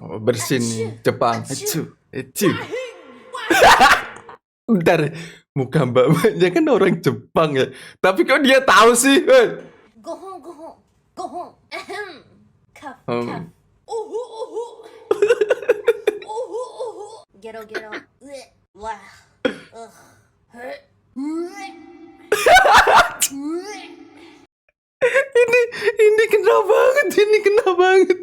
Oh, bersih nih, Jepang. Ecu, ecu. Bentar, muka mbak-mbaknya kan orang Jepang ya. Tapi kok dia tahu sih? Gohong, gohong, gohong. Ahem. Cuff, Hmm. cuff. Uhu, uhu. Uhu, uhu. Gero, gero. Bleh. Wah. Ugh. Heh. Ini kena banget, ini kena banget.